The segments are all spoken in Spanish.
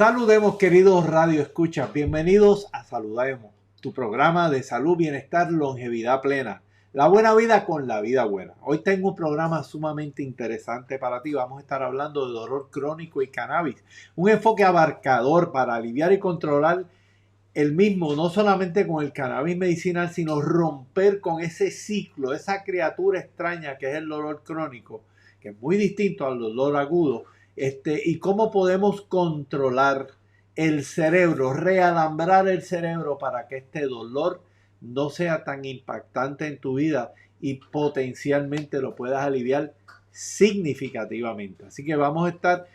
Saludemos, queridos Radio Escuchas. Bienvenidos a Saludemos, tu programa de salud, bienestar, longevidad plena. La buena vida con la vida buena. Hoy tengo un programa sumamente interesante para ti. Vamos a estar hablando de dolor crónico y cannabis. Un enfoque abarcador para aliviar y controlar el mismo, no solamente con el cannabis medicinal, sino romper con ese ciclo, esa criatura extraña que es el dolor crónico, que es muy distinto al dolor agudo. Y cómo podemos controlar el cerebro, realambrar el cerebro para que este dolor no sea tan impactante en tu vida y potencialmente lo puedas aliviar significativamente. Así que vamos a estar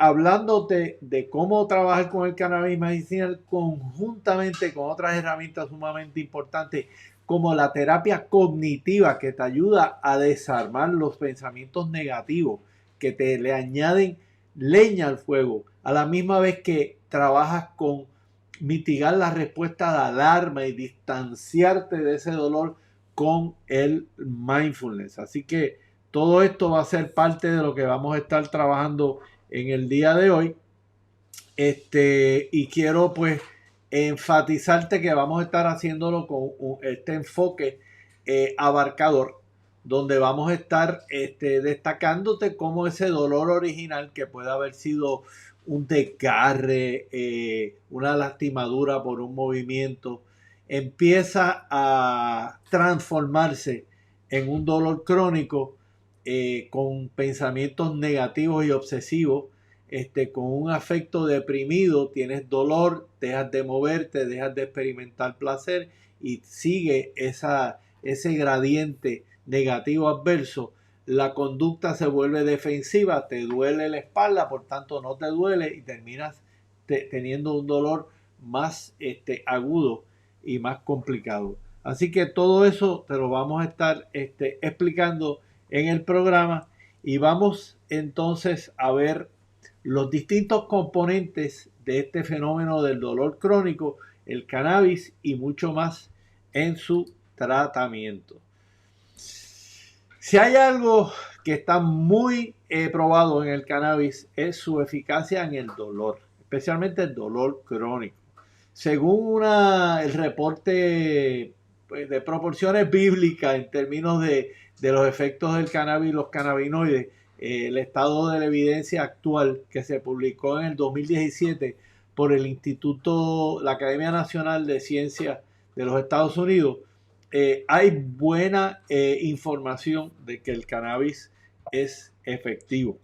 hablándote de cómo trabajar con el cannabis medicinal conjuntamente con otras herramientas sumamente importantes como la terapia cognitiva, que te ayuda a desarmar los pensamientos negativos que te le añaden leña al fuego, a la misma vez que trabajas con mitigar la respuesta de alarma y distanciarte de ese dolor con el mindfulness. Así que todo esto va a ser parte de lo que vamos a estar trabajando en el día de hoy. Y quiero pues enfatizarte que vamos a estar haciéndolo con este enfoque abarcador, donde vamos a estar destacándote cómo ese dolor original, que puede haber sido un desgarre, una lastimadura por un movimiento, empieza a transformarse en un dolor crónico con pensamientos negativos y obsesivos, con un afecto deprimido, tienes dolor, dejas de moverte, dejas de experimentar placer y sigue ese gradiente negativo adverso. La conducta se vuelve defensiva, te duele la espalda, por tanto no te duele y terminas teniendo un dolor más agudo y más complicado. Así que todo eso te lo vamos a estar explicando en el programa y vamos entonces a ver los distintos componentes de este fenómeno del dolor crónico, el cannabis y mucho más en su tratamiento. Si hay algo que está muy probado en el cannabis es su eficacia en el dolor, especialmente el dolor crónico. Según el reporte pues, de proporciones bíblicas en términos de los efectos del cannabis y los cannabinoides, el estado de la evidencia actual que se publicó en el 2017 por el Instituto, la Academia Nacional de Ciencias de los Estados Unidos, hay buena información de que el cannabis es efectivo.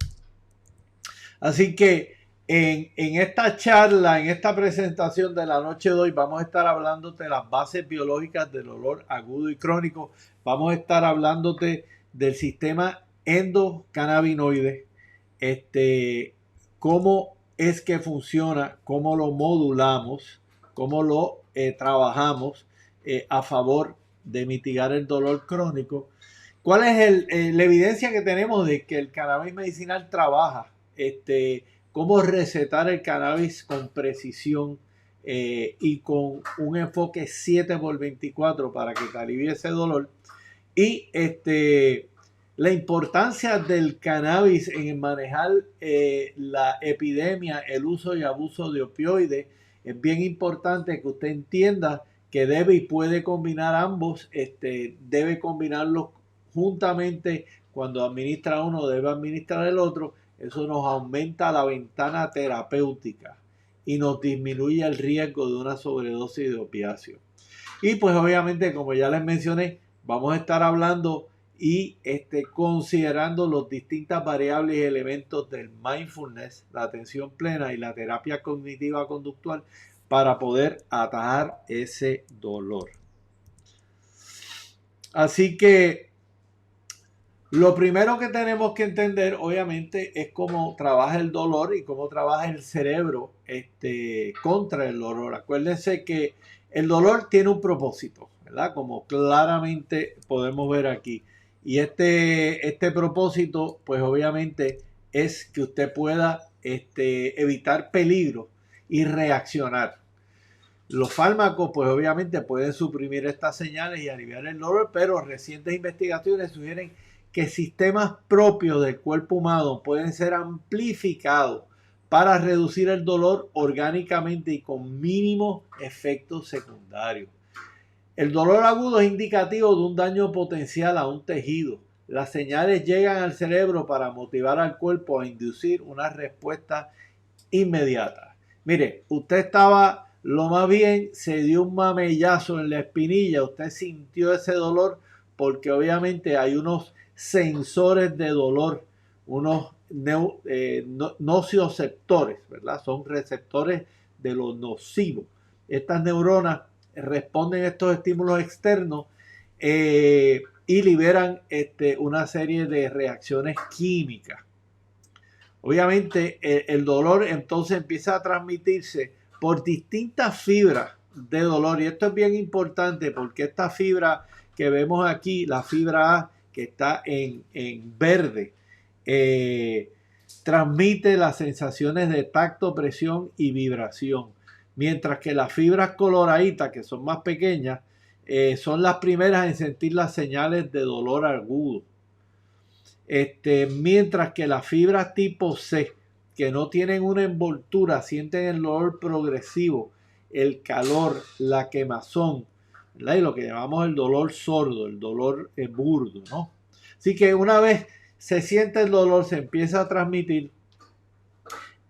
Así que en esta charla, en esta presentación de la noche de hoy, vamos a estar hablándote de las bases biológicas del dolor agudo y crónico. Vamos a estar hablándote del sistema endocannabinoide, cómo es que funciona, cómo lo modulamos, cómo lo trabajamos a favor de mitigar el dolor crónico. ¿Cuál es la evidencia que tenemos de que el cannabis medicinal trabaja? Cómo recetar el cannabis con precisión y con un enfoque 7x24 para que te alivie ese dolor. Y la importancia del cannabis en manejar la epidemia, el uso y abuso de opioides. Es bien importante que usted entienda que debe y puede combinar ambos, debe combinarlos juntamente. Cuando administra uno debe administrar el otro. Eso nos aumenta la ventana terapéutica y nos disminuye el riesgo de una sobredosis de opiáceos. Y pues obviamente, como ya les mencioné, vamos a estar hablando y considerando las distintas variables y elementos del mindfulness, la atención plena y la terapia cognitiva conductual para poder atajar ese dolor. Así que lo primero que tenemos que entender, obviamente, es cómo trabaja el dolor y cómo trabaja el cerebro contra el dolor. Acuérdense que el dolor tiene un propósito, ¿verdad? Como claramente podemos ver aquí. Y este propósito, pues obviamente, es que usted pueda evitar peligro y reaccionar. Los fármacos, pues obviamente, pueden suprimir estas señales y aliviar el dolor, pero recientes investigaciones sugieren que sistemas propios del cuerpo humano pueden ser amplificados para reducir el dolor orgánicamente y con mínimos efectos secundarios. El dolor agudo es indicativo de un daño potencial a un tejido. Las señales llegan al cerebro para motivar al cuerpo a inducir una respuesta inmediata. Mire, usted estaba lo más bien, se dio un mamellazo en la espinilla, usted sintió ese dolor porque obviamente hay unos sensores de dolor, unos nocioceptores, ¿verdad? Son receptores de lo nocivo. Estas neuronas responden a estos estímulos externos y liberan una serie de reacciones químicas. Obviamente el dolor entonces empieza a transmitirse por distintas fibras de dolor, y esto es bien importante porque esta fibra que vemos aquí, la fibra A que está en verde, transmite las sensaciones de tacto, presión y vibración, mientras que las fibras coloraditas, que son más pequeñas, son las primeras en sentir las señales de dolor agudo. Mientras que las fibras tipo C, que no tienen una envoltura, sienten el dolor progresivo, el calor, la quemazón, ¿verdad? Y lo que llamamos el dolor sordo, el dolor burdo, ¿no? Así que una vez se siente el dolor, se empieza a transmitir,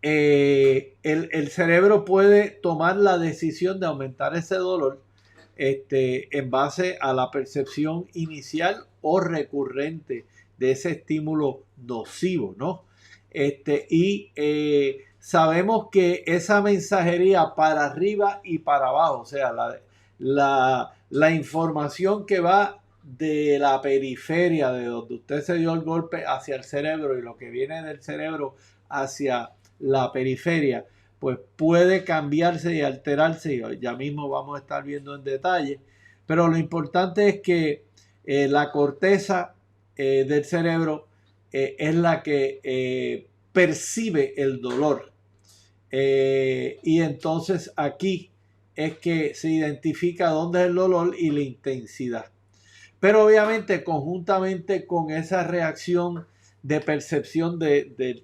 el cerebro puede tomar la decisión de aumentar ese dolor en base a la percepción inicial o recurrente de ese estímulo nocivo, ¿no? Sabemos que esa mensajería para arriba y para abajo, o sea, la información que va de la periferia, de donde usted se dio el golpe, hacia el cerebro, y lo que viene del cerebro hacia la periferia, pues puede cambiarse y alterarse, y ya mismo vamos a estar viendo en detalle, pero lo importante es que la corteza del cerebro es la que percibe el dolor, y entonces aquí es que se identifica dónde es el dolor y la intensidad. Pero obviamente conjuntamente con esa reacción de percepción de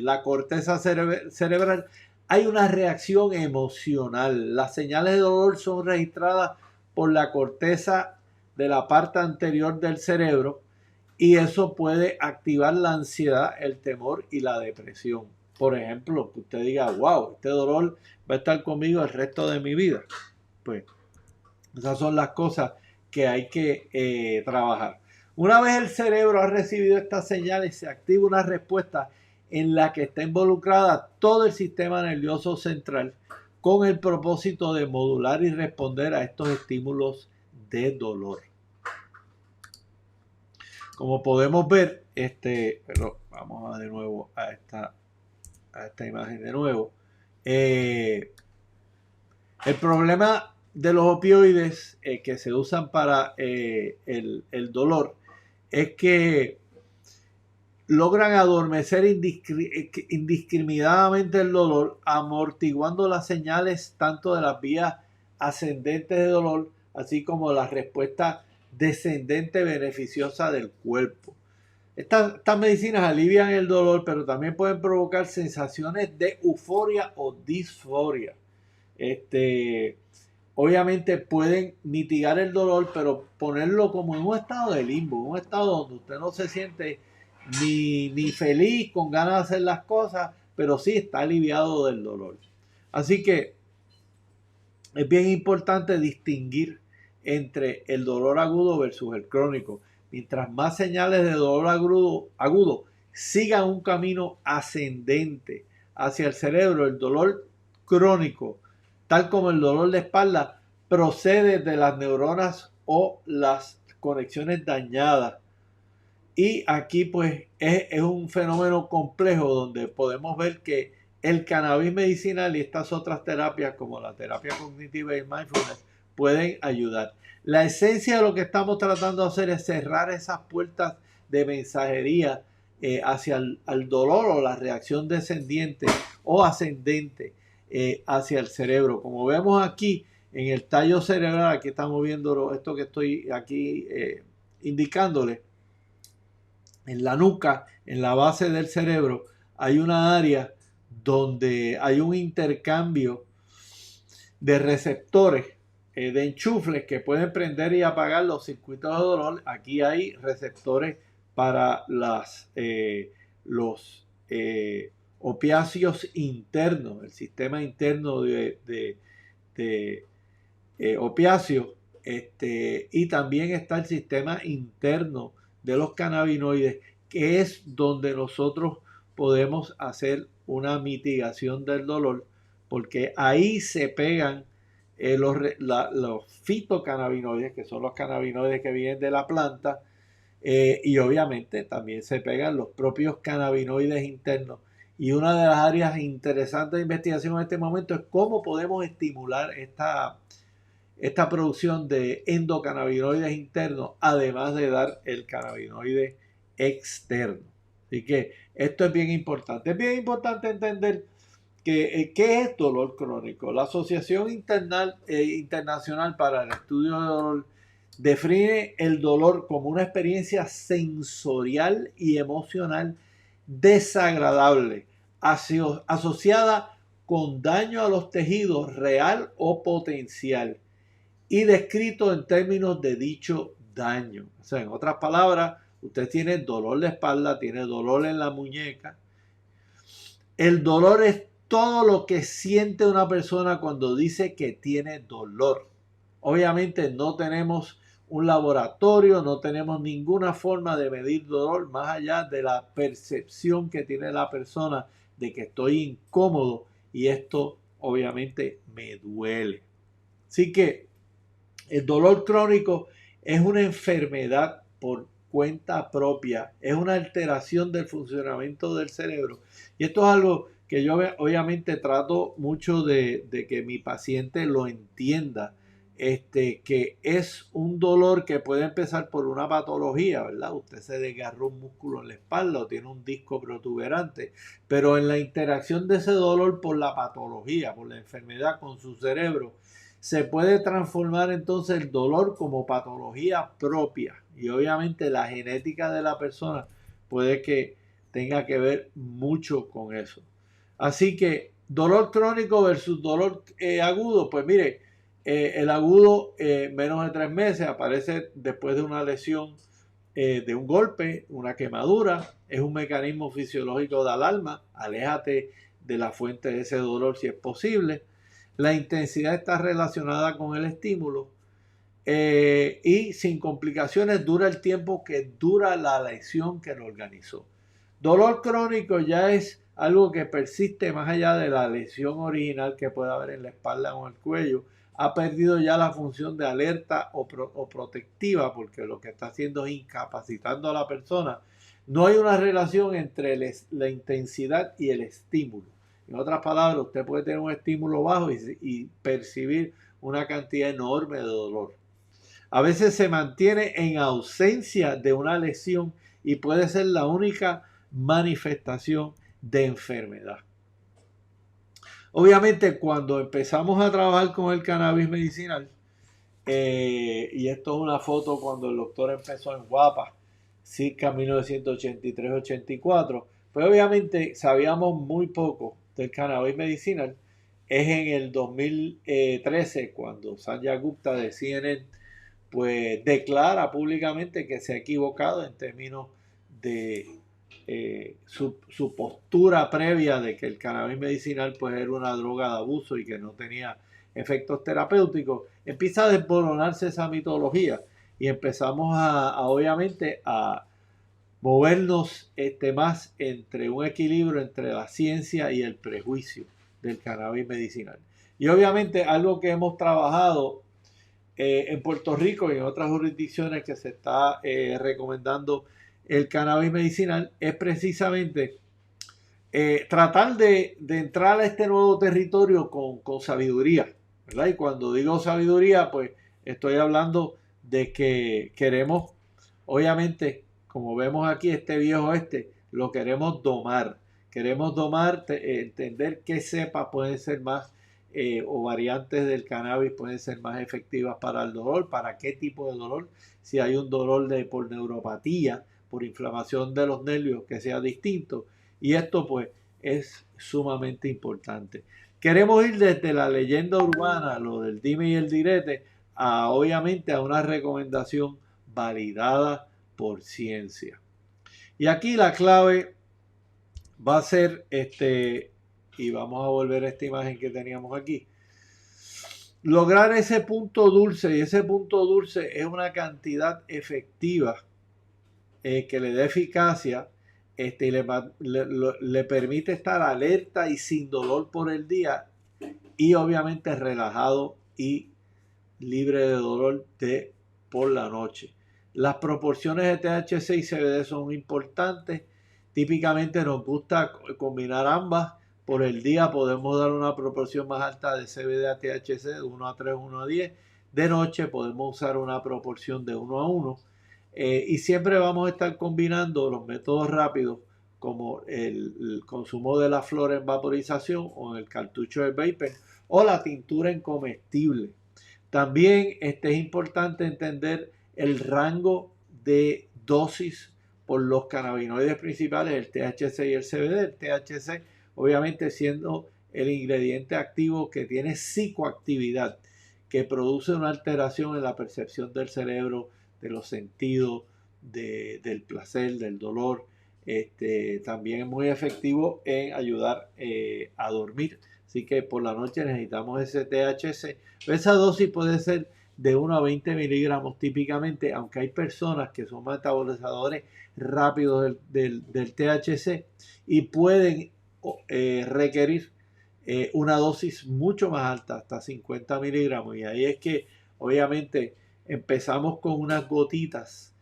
la corteza cerebral, hay una reacción emocional. Las señales de dolor son registradas por la corteza de la parte anterior del cerebro, y eso puede activar la ansiedad, el temor y la depresión. Por ejemplo, que usted diga, wow, este dolor va a estar conmigo el resto de mi vida. Pues esas son las cosas que hay que trabajar. Una vez el cerebro ha recibido estas señales, se activa una respuesta en la que está involucrada todo el sistema nervioso central, con el propósito de modular y responder a estos estímulos de dolor. Como podemos ver, pero vamos de nuevo a esta imagen de nuevo. El problema de los opioides que se usan para el dolor es que logran adormecer indiscriminadamente el dolor, amortiguando las señales tanto de las vías ascendentes de dolor, así como la respuesta descendente beneficiosa del cuerpo. Estas medicinas alivian el dolor, pero también pueden provocar sensaciones de euforia o disforia. Obviamente pueden mitigar el dolor, pero ponerlo como en un estado de limbo, un estado donde usted no se siente ni feliz, con ganas de hacer las cosas, pero sí está aliviado del dolor. Así que es bien importante distinguir entre el dolor agudo versus el crónico. Mientras más señales de dolor agudo sigan un camino ascendente hacia el cerebro, el dolor crónico, tal como el dolor de espalda, procede de las neuronas o las conexiones dañadas. Y aquí pues es un fenómeno complejo donde podemos ver que el cannabis medicinal y estas otras terapias como la terapia cognitiva y mindfulness pueden ayudar. La esencia de lo que estamos tratando de hacer es cerrar esas puertas de mensajería hacia el dolor o la reacción descendiente o ascendente hacia el cerebro. Como vemos aquí en el tallo cerebral, aquí estamos viendo esto que estoy aquí indicándole. En la nuca, en la base del cerebro, hay una área donde hay un intercambio de receptores, de enchufles que pueden prender y apagar los circuitos de dolor. Aquí hay receptores para los opiáceos internos, el sistema interno de opiáceos, y también está el sistema interno de los cannabinoides, que es donde nosotros podemos hacer una mitigación del dolor, porque ahí se pegan los fitocannabinoides, que son los cannabinoides que vienen de la planta, y obviamente también se pegan los propios cannabinoides internos. Y una de las áreas interesantes de investigación en este momento es cómo podemos estimular esta producción de endocannabinoides internos, además de dar el cannabinoide externo. Así que esto es bien importante. Es bien importante entender ¿qué es dolor crónico? La Asociación Internacional para el Estudio de Dolor define el dolor como una experiencia sensorial y emocional desagradable, asociada con daño a los tejidos real o potencial y descrito en términos de dicho daño. O sea, en otras palabras, usted tiene dolor de espalda, tiene dolor en la muñeca. El dolor es todo lo que siente una persona cuando dice que tiene dolor. Obviamente no tenemos un laboratorio, no tenemos ninguna forma de medir dolor más allá de la percepción que tiene la persona de que estoy incómodo y esto obviamente me duele. Así que el dolor crónico es una enfermedad por cuenta propia, es una alteración del funcionamiento del cerebro. Y esto es algo que yo obviamente trato mucho de que mi paciente lo entienda, que es un dolor que puede empezar por una patología, ¿verdad? Usted se desgarró un músculo en la espalda o tiene un disco protuberante, pero en la interacción de ese dolor por la patología, por la enfermedad con su cerebro, se puede transformar entonces el dolor como patología propia y obviamente la genética de la persona puede que tenga que ver mucho con eso. Así que dolor crónico versus dolor agudo, pues mire, el agudo menos de 3 meses aparece después de una lesión, de un golpe, una quemadura, es un mecanismo fisiológico de alarma, aléjate de la fuente de ese dolor si es posible. La intensidad está relacionada con el estímulo y sin complicaciones dura el tiempo que dura la lesión que lo organizó. Dolor crónico ya es algo que persiste más allá de la lesión original que puede haber en la espalda o en el cuello. Ha perdido ya la función de alerta o protectiva porque lo que está haciendo es incapacitando a la persona. No hay una relación entre la intensidad y el estímulo. En otras palabras, usted puede tener un estímulo bajo y percibir una cantidad enorme de dolor. A veces se mantiene en ausencia de una lesión y puede ser la única manifestación de enfermedad. Obviamente, cuando empezamos a trabajar con el cannabis medicinal, y esto es una foto cuando el doctor empezó en Guapa, circa 1983-84, pues obviamente sabíamos muy poco del cannabis medicinal. Es en el 2013 cuando Sanjay Gupta de CNN pues declara públicamente que se ha equivocado en términos de su postura previa de que el cannabis medicinal pues era una droga de abuso y que no tenía efectos terapéuticos. Empieza a desboronarse esa mitología y empezamos obviamente a movernos más entre un equilibrio entre la ciencia y el prejuicio del cannabis medicinal. Y obviamente algo que hemos trabajado en Puerto Rico y en otras jurisdicciones que se está recomendando el cannabis medicinal es precisamente tratar de entrar a este nuevo territorio con sabiduría, ¿verdad? Y cuando digo sabiduría, pues estoy hablando de que queremos, obviamente, como vemos aquí, este viejo lo queremos domar. Queremos domar, entender qué cepas pueden ser más o variantes del cannabis pueden ser más efectivas para el dolor, para qué tipo de dolor, si hay un dolor por neuropatía, por inflamación de los nervios que sea distinto. Y esto pues es sumamente importante. Queremos ir desde la leyenda urbana, lo del dime y el direte, a obviamente a una recomendación validada por ciencia. Y aquí la clave va a ser y vamos a volver a esta imagen que teníamos aquí. Lograr ese punto dulce, y ese punto dulce es una cantidad efectiva que le dé eficacia y le permite estar alerta y sin dolor por el día, y obviamente relajado y libre de dolor por la noche. Las proporciones de THC y CBD son importantes. Típicamente nos gusta combinar ambas. Por el día podemos dar una proporción más alta de CBD a THC de 1 a 3, 1 a 10. De noche podemos usar una proporción de 1 a 1. Y siempre vamos a estar combinando los métodos rápidos como el consumo de la flor en vaporización o en el cartucho de vapor o la tintura en comestible. También es importante entender el rango de dosis por los cannabinoides principales, el THC y el CBD. El THC obviamente siendo el ingrediente activo que tiene psicoactividad, que produce una alteración en la percepción del cerebro, de los sentidos, del placer, del dolor. También es muy efectivo en ayudar a dormir. Así que por la noche necesitamos ese THC. Esa dosis puede ser de 1 a 20 miligramos típicamente, aunque hay personas que son metabolizadores rápidos del THC y pueden requerir una dosis mucho más alta, hasta 50 miligramos. Y ahí es que obviamente empezamos con unas gotitas,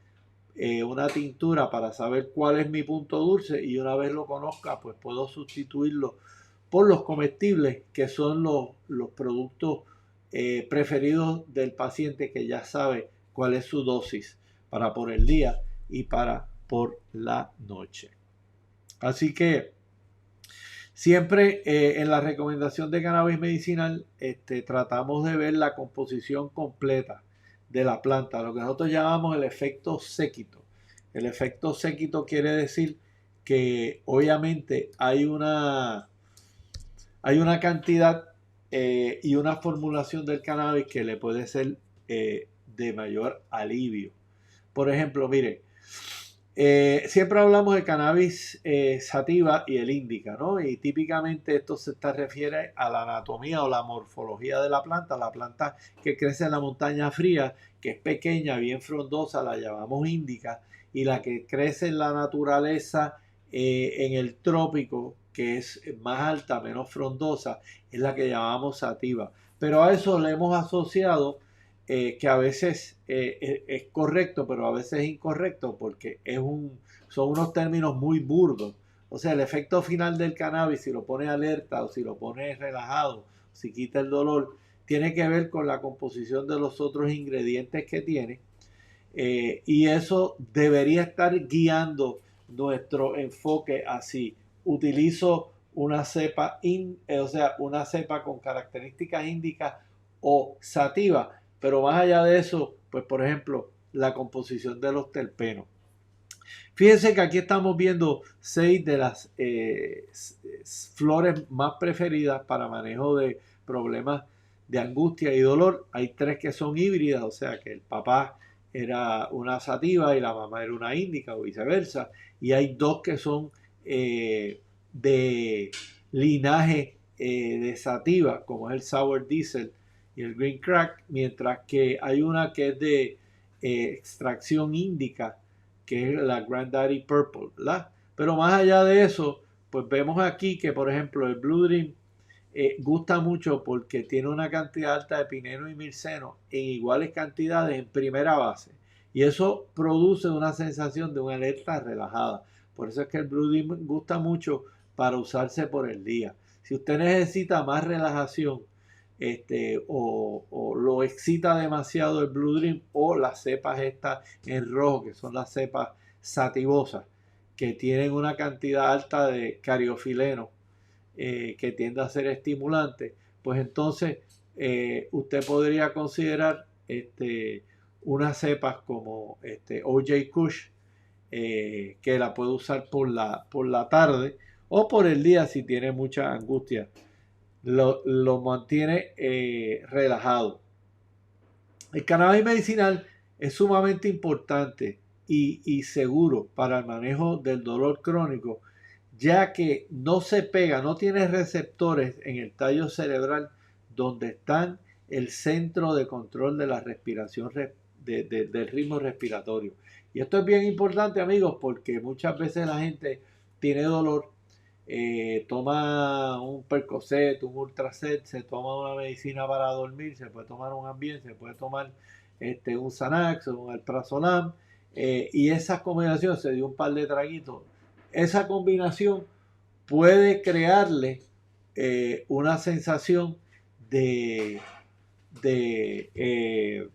una tintura para saber cuál es mi punto dulce, y una vez lo conozca pues puedo sustituirlo por los comestibles, que son los productos preferidos del paciente, que ya sabe cuál es su dosis para por el día y para por la noche. Así que siempre en la recomendación de cannabis medicinal tratamos de ver la composición completa de la planta, lo que nosotros llamamos el efecto séquito. El efecto séquito quiere decir que obviamente hay una cantidad y una formulación del cannabis que le puede ser de mayor alivio. Por ejemplo, mire, siempre hablamos de cannabis sativa y el índica, ¿no? Y típicamente esto se refiere a la anatomía o la morfología de la planta que crece en la montaña fría, que es pequeña, bien frondosa, la llamamos índica, y la que crece en la naturaleza en el trópico, que es más alta, menos frondosa, es la que llamamos sativa. Pero a eso le hemos asociado que a veces es correcto, pero a veces es incorrecto, porque son unos términos muy burdos. O sea, el efecto final del cannabis, si lo pone alerta o si lo pone relajado, si quita el dolor, tiene que ver con la composición de los otros ingredientes que tiene. Y eso debería estar guiando nuestro enfoque así. Utilizo una cepa, una cepa con características índicas o sativa, pero más allá de eso, pues por ejemplo, la composición de los terpenos. Fíjense que aquí estamos viendo 6 de las flores más preferidas para manejo de problemas de angustia y dolor. Hay 3 que son híbridas, o sea que el papá era una sativa y la mamá era una índica o viceversa. Y hay 2 que son de linaje de sativa, como es el Sour Diesel y el Green Crack, mientras que hay una que es de extracción índica, que es la Granddaddy Purple, ¿verdad? Pero más allá de eso, pues vemos aquí que, por ejemplo, el Blue Dream gusta mucho porque tiene una cantidad alta de pineno y mirceno en iguales cantidades en primera base. Y eso produce una sensación de una alerta relajada. Por eso es que el Blue Dream gusta mucho para usarse por el día. Si usted necesita más relajación, o lo excita demasiado el Blue Dream, o las cepas estas en rojo, que son las cepas sativosas, que tienen una cantidad alta de cariofileno, que tiende a ser estimulante, pues entonces usted podría considerar unas cepas como OJ Kush, que la puede usar por la tarde, o por el día si tiene mucha angustia. Lo mantiene relajado. El cannabis medicinal es sumamente importante y seguro para el manejo del dolor crónico, ya que no se pega, no tiene receptores en el tallo cerebral donde están el centro de control de la respiración, del ritmo respiratorio. Y esto es bien importante, amigos, porque muchas veces la gente tiene dolor, toma un Percocet, un Ultracet, se toma una medicina para dormir, se puede tomar un Ambien, se puede tomar un Xanax o un Alprazolam, y esa combinación se dio un par de traguitos. Esa combinación puede crearle una sensación de, de, eh,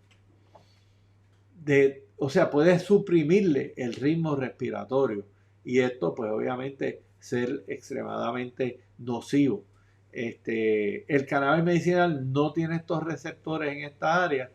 o sea, puede suprimirle el ritmo respiratorio y esto pues obviamente ser extremadamente nocivo. El cannabis medicinal no tiene estos receptores en esta área,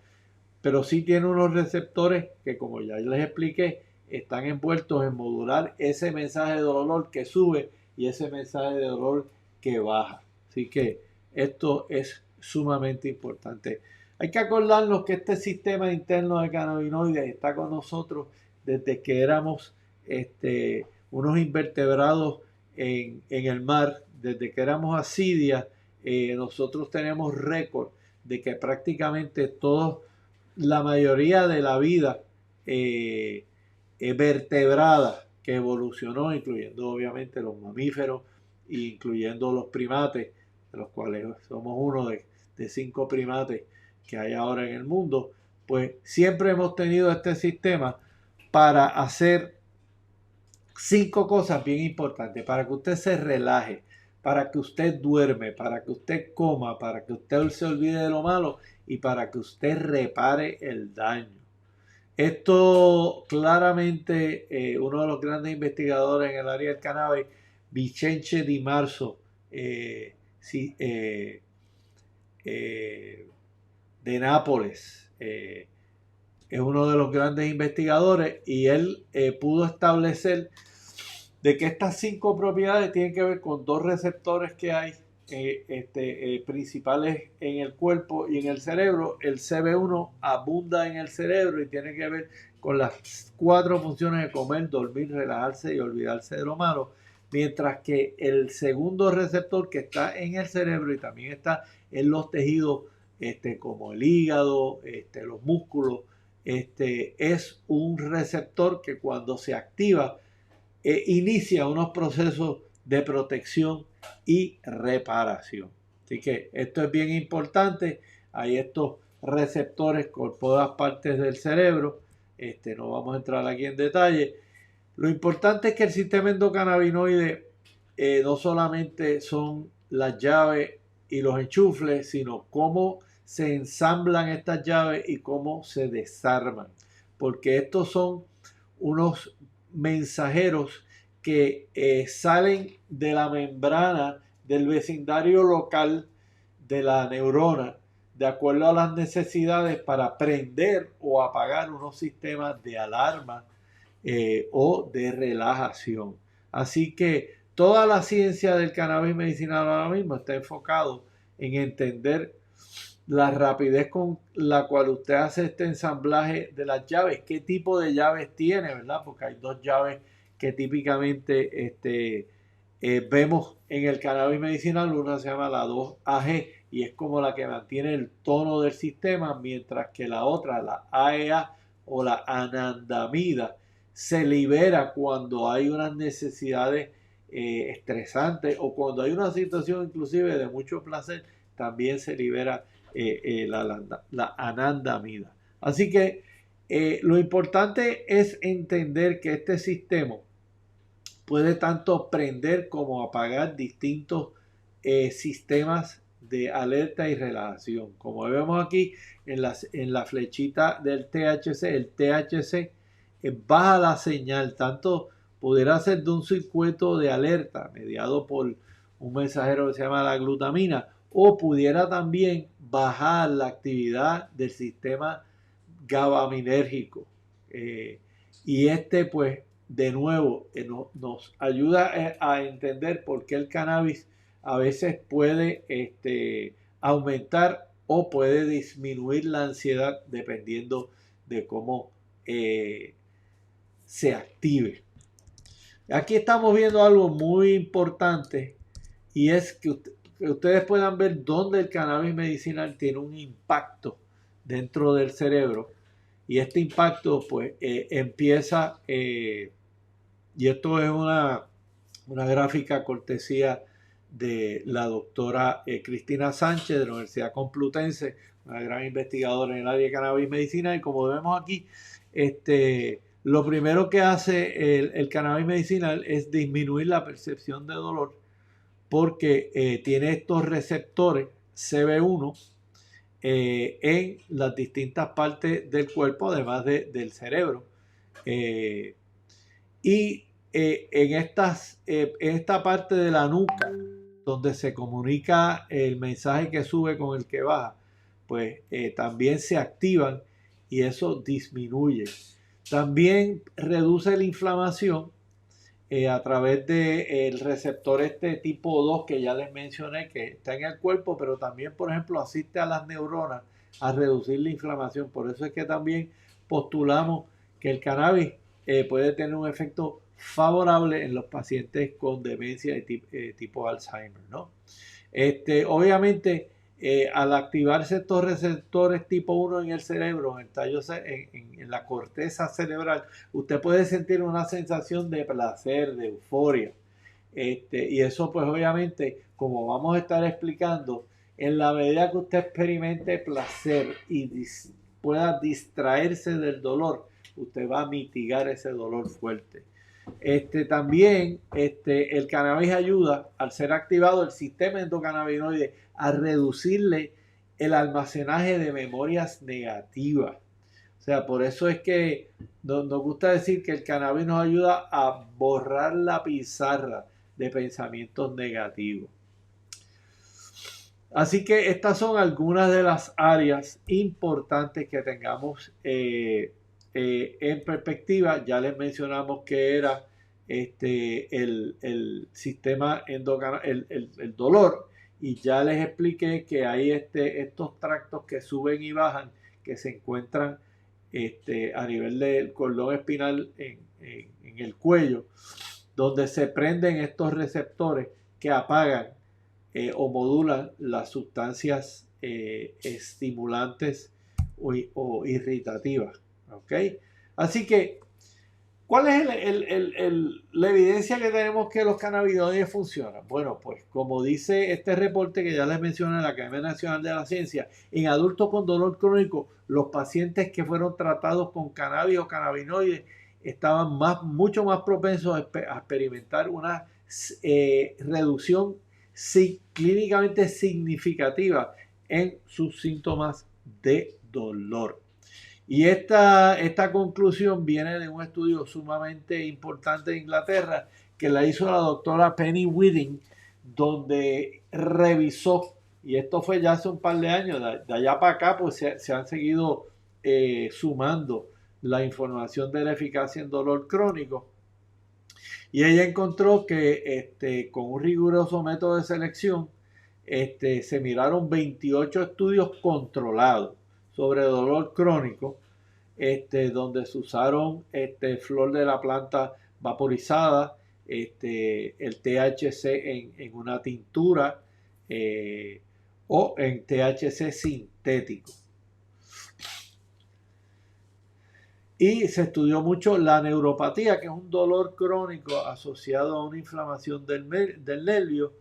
pero sí tiene unos receptores que, como ya les expliqué, están envueltos en modular ese mensaje de dolor que sube y ese mensaje de dolor que baja. Así que esto es sumamente importante. Hay que acordarnos que este sistema interno de cannabinoides está con nosotros desde que éramos unos invertebrados en el mar, desde que éramos ascidias. Nosotros tenemos récord de que prácticamente todos, la mayoría de la vida vertebrada que evolucionó, incluyendo obviamente los mamíferos, incluyendo los primates, de los cuales somos uno de 5 primates que hay ahora en el mundo, pues siempre hemos tenido este sistema para hacer 5 cosas bien importantes, para que usted se relaje, para que usted duerme, para que usted coma, para que usted se olvide de lo malo y para que usted repare el daño. Esto claramente uno de los grandes investigadores en el área del cannabis, Vincenzo Di Marzo, sí, de Nápoles, es uno de los grandes investigadores y él pudo establecer de que estas 5 propiedades tienen que ver con 2 receptores que hay principales en el cuerpo y en el cerebro. El CB1 abunda en el cerebro y tiene que ver con las 4 funciones de comer, dormir, relajarse y olvidarse de lo malo, mientras que el segundo receptor que está en el cerebro y también está en los tejidos como el hígado, los músculos, es un receptor que cuando se activa inicia unos procesos de protección y reparación. Así que esto es bien importante. Hay estos receptores por todas partes del cerebro. No vamos a entrar aquí en detalle. Lo importante es que el sistema endocannabinoide no solamente son las llaves y los enchufles, sino cómo se ensamblan estas llaves y cómo se desarman. Porque estos son unos mensajeros que salen de la membrana del vecindario local de la neurona de acuerdo a las necesidades para prender o apagar unos sistemas de alarma o de relajación. Así que toda la ciencia del cannabis medicinal ahora mismo está enfocado en entender la rapidez con la cual usted hace este ensamblaje de las llaves, qué tipo de llaves tiene, ¿verdad? Porque hay 2 llaves que típicamente vemos en el cannabis medicinal. Una se llama la 2AG y es como la que mantiene el tono del sistema, mientras que la otra, la AEA o la anandamida, se libera cuando hay unas necesidades estresantes o cuando hay una situación inclusive de mucho placer, también se libera la anandamida. Así que lo importante es entender que este sistema puede tanto prender como apagar distintos sistemas de alerta y relajación. Como vemos aquí en la flechita del THC, el THC baja la señal, tanto pudiera ser de un circuito de alerta mediado por un mensajero que se llama la glutamina, o pudiera también bajar la actividad del sistema GABAminérgico. Y pues de nuevo, nos ayuda a entender por qué el cannabis a veces puede aumentar o puede disminuir la ansiedad dependiendo de cómo se active. Aquí estamos viendo algo muy importante y es que ustedes puedan ver dónde el cannabis medicinal tiene un impacto dentro del cerebro, y este impacto pues empieza, y esto es una gráfica cortesía de la doctora Cristina Sánchez de la Universidad Complutense, una gran investigadora en el área de cannabis medicinal, y como vemos aquí, lo primero que hace el cannabis medicinal es disminuir la percepción de dolor, porque tiene estos receptores CB1 en las distintas partes del cuerpo, además del cerebro. Y en esta parte de la nuca, donde se comunica el mensaje que sube con el que baja, pues también se activan y eso disminuye. También reduce la inflamación a través del receptor tipo 2 que ya les mencioné, que está en el cuerpo, pero también, por ejemplo, asiste a las neuronas a reducir la inflamación. Por eso es que también postulamos que el cannabis puede tener un efecto favorable en los pacientes con demencia de tipo Alzheimer, ¿no? Obviamente, al activarse estos receptores tipo 1 en el cerebro, en el tallo, en la corteza cerebral, usted puede sentir una sensación de placer, de euforia. Y eso pues obviamente, como vamos a estar explicando, en la medida que usted experimente placer y pueda distraerse del dolor, usted va a mitigar ese dolor fuerte. También el cannabis ayuda, al ser activado el sistema endocannabinoide, a reducirle el almacenaje de memorias negativas. O sea, por eso es que nos gusta decir que el cannabis nos ayuda a borrar la pizarra de pensamientos negativos. Así que estas son algunas de las áreas importantes que tengamos en perspectiva. Ya les mencionamos que era el sistema endocannabinoide, el dolor, y ya les expliqué que hay estos tractos que suben y bajan, que se encuentran a nivel del cordón espinal en el cuello, donde se prenden estos receptores que apagan o modulan las sustancias estimulantes o irritativas. ¿Ok? Así que, ¿cuál es la evidencia que tenemos que los cannabinoides funcionan? Bueno, pues como dice este reporte que ya les mencioné en la Academia Nacional de la Ciencia, en adultos con dolor crónico, los pacientes que fueron tratados con cannabis o cannabinoides estaban mucho más propensos a experimentar una reducción clínicamente significativa en sus síntomas de dolor. Y esta conclusión viene de un estudio sumamente importante de Inglaterra que la hizo la doctora Penny Whiting, donde revisó, y esto fue ya hace un par de años, de allá para acá pues se han seguido sumando la información de la eficacia en dolor crónico. Y ella encontró que con un riguroso método de selección se miraron 28 estudios controlados sobre dolor crónico, donde se usaron flor de la planta vaporizada, el THC en una tintura o en THC sintético. Y se estudió mucho la neuropatía, que es un dolor crónico asociado a una inflamación del nervio,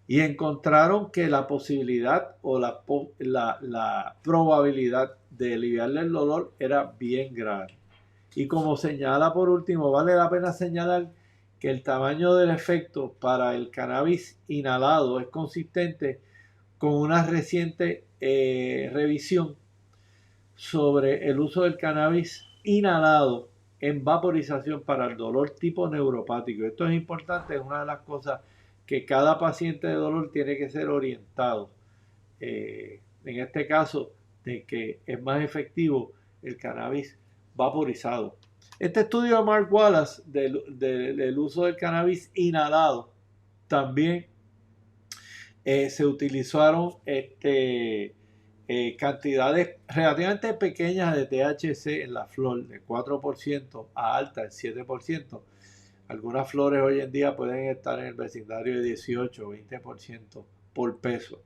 y encontraron que la posibilidad o la probabilidad de aliviarle el dolor era bien grande. Y como señala por último, vale la pena señalar que el tamaño del efecto para el cannabis inhalado es consistente con una reciente revisión sobre el uso del cannabis inhalado en vaporización para el dolor tipo neuropático. Esto es importante, es una de las cosas que cada paciente de dolor tiene que ser orientado. En este caso, de que es más efectivo el cannabis vaporizado. Este estudio de Mark Wallace del uso del cannabis inhalado también se utilizaron cantidades relativamente pequeñas de THC en la flor, de 4% a alta, el 7%. Algunas flores hoy en día pueden estar en el vecindario de 18 o 20% por peso.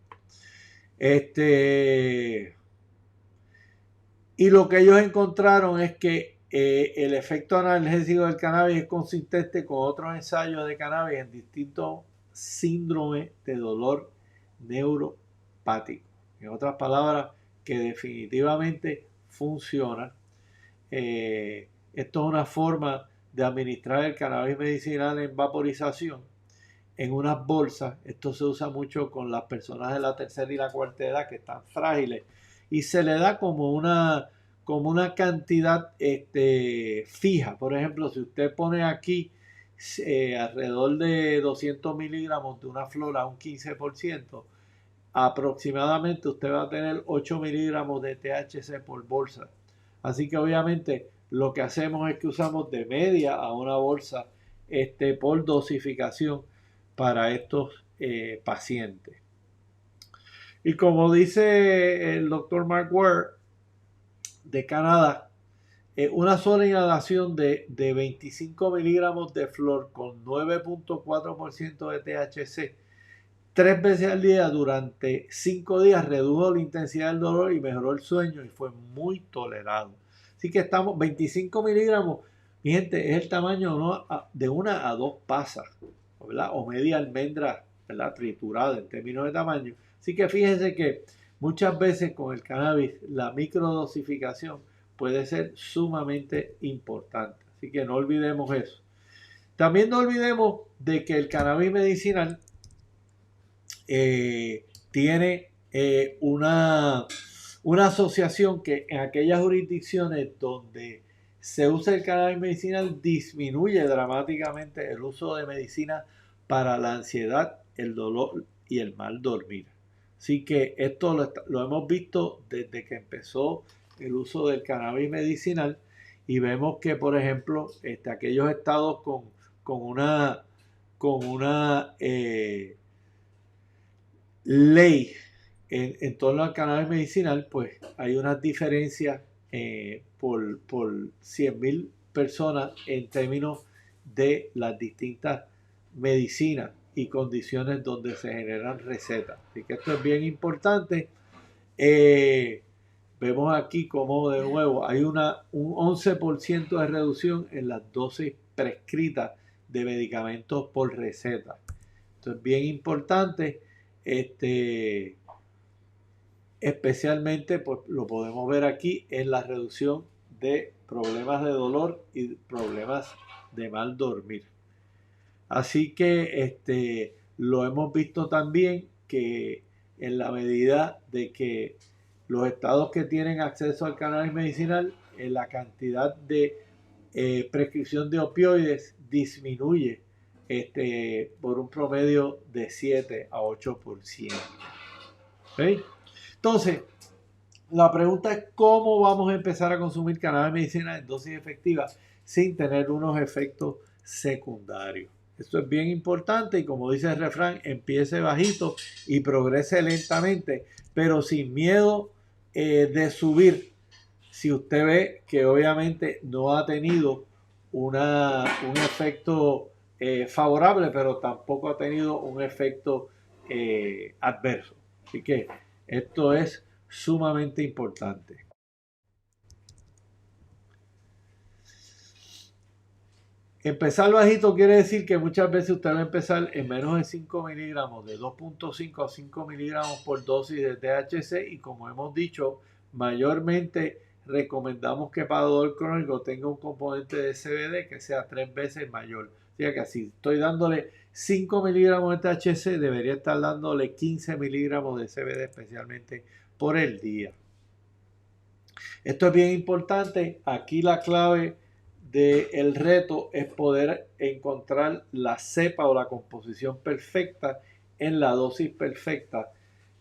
Y lo que ellos encontraron es que el efecto analgésico del cannabis es consistente con otros ensayos de cannabis en distintos síndromes de dolor neuropático. En otras palabras, que definitivamente funciona. Esto es una forma de administrar el cannabis medicinal en vaporización en unas bolsas. Esto se usa mucho con las personas de la tercera y la cuarta edad que están frágiles y se le da como una cantidad fija. Por ejemplo, si usted pone aquí alrededor de 200 miligramos de una flor a un 15%, aproximadamente usted va a tener 8 miligramos de THC por bolsa. Así que obviamente lo que hacemos es que usamos de media a una bolsa por dosificación para estos pacientes. Y como dice el doctor Mark Ware de Canadá, una sola inhalación de 25 miligramos de flor con 9.4% de THC 3 veces al día durante 5 días redujo la intensidad del dolor y mejoró el sueño y fue muy tolerado. Así que estamos 25 miligramos, mi gente, es el tamaño de 1 a 2 pasas, ¿verdad? O media almendra, ¿verdad? Triturada en términos de tamaño. Así que fíjense que muchas veces con el cannabis la microdosificación puede ser sumamente importante. Así que no olvidemos eso. También no olvidemos de que el cannabis medicinal tiene una asociación que en aquellas jurisdicciones donde se usa el cannabis medicinal disminuye dramáticamente el uso de medicina para la ansiedad, el dolor y el mal dormir. Así que esto lo hemos visto desde que empezó el uso del cannabis medicinal y vemos que, por ejemplo, aquellos estados con una ley en torno al cannabis medicinal, pues hay unas diferencias por 100.000 personas en términos de las distintas medicinas y condiciones donde se generan recetas. Así que esto es bien importante. Vemos aquí como de nuevo hay un 11% de reducción en las dosis prescritas de medicamentos por receta. Esto es bien importante. Especialmente pues, lo podemos ver aquí en la reducción de problemas de dolor y problemas de mal dormir. Así que lo hemos visto también que en la medida de que los estados que tienen acceso al cannabis medicinal, la cantidad de prescripción de opioides disminuye por un promedio de 7 a 8%. ¿Okay? Entonces, la pregunta es cómo vamos a empezar a consumir cannabis medicinal en dosis efectivas sin tener unos efectos secundarios. Esto es bien importante y como dice el refrán, empiece bajito y progrese lentamente, pero sin miedo de subir. Si usted ve que obviamente no ha tenido un efecto favorable, pero tampoco ha tenido un efecto adverso. Así que esto es sumamente importante. Empezar bajito quiere decir que muchas veces usted va a empezar en menos de 5 miligramos, de 2.5 a 5 miligramos por dosis de THC y como hemos dicho, mayormente recomendamos que para dolor crónico tenga un componente de CBD que sea 3 veces mayor. O sea que si estoy dándole 5 miligramos de THC, debería estar dándole 15 miligramos de CBD especialmente por el día. Esto es bien importante. Aquí la clave del reto es poder encontrar la cepa o la composición perfecta en la dosis perfecta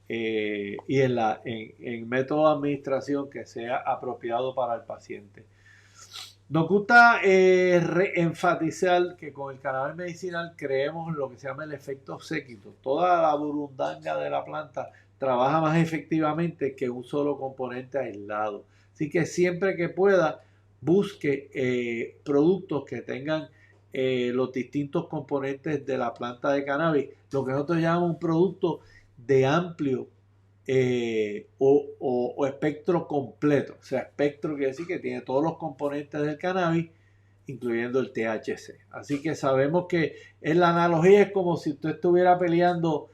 y en método de administración que sea apropiado para el paciente. Nos gusta enfatizar que con el cannabis medicinal creemos lo que se llama el efecto séquito. Toda la burundanga de la planta trabaja más efectivamente que un solo componente aislado. Así que siempre que pueda, busque productos que tengan los distintos componentes de la planta de cannabis, lo que nosotros llamamos un producto de amplio o espectro completo. O sea, espectro quiere decir que tiene todos los componentes del cannabis, incluyendo el THC. Así que sabemos que en la analogía es como si usted estuviera peleando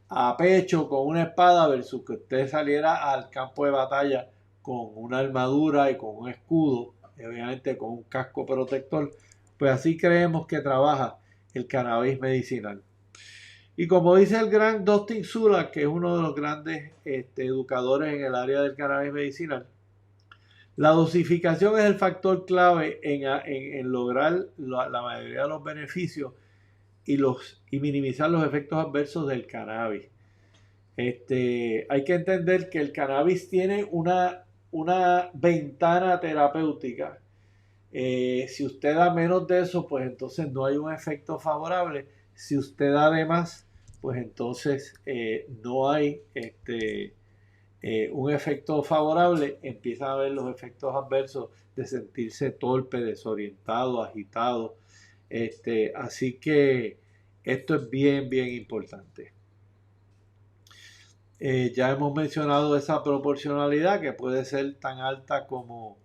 a pecho con una espada versus que usted saliera al campo de batalla con una armadura y con un escudo, y obviamente con un casco protector. Pues así creemos que trabaja el cannabis medicinal. Y como dice el gran Dustin Sula, que es uno de los grandes educadores en el área del cannabis medicinal, la dosificación es el factor clave en lograr la mayoría de los beneficios y minimizar los efectos adversos del cannabis. Hay que entender que el cannabis tiene una ventana terapéutica. Si usted da menos de eso, pues entonces no hay un efecto favorable. Si usted da de más, pues entonces no hay un efecto favorable. Empiezan a ver los efectos adversos de sentirse torpe, desorientado, agitado. Así que esto es bien, bien importante. Ya hemos mencionado esa proporcionalidad que puede ser tan alta como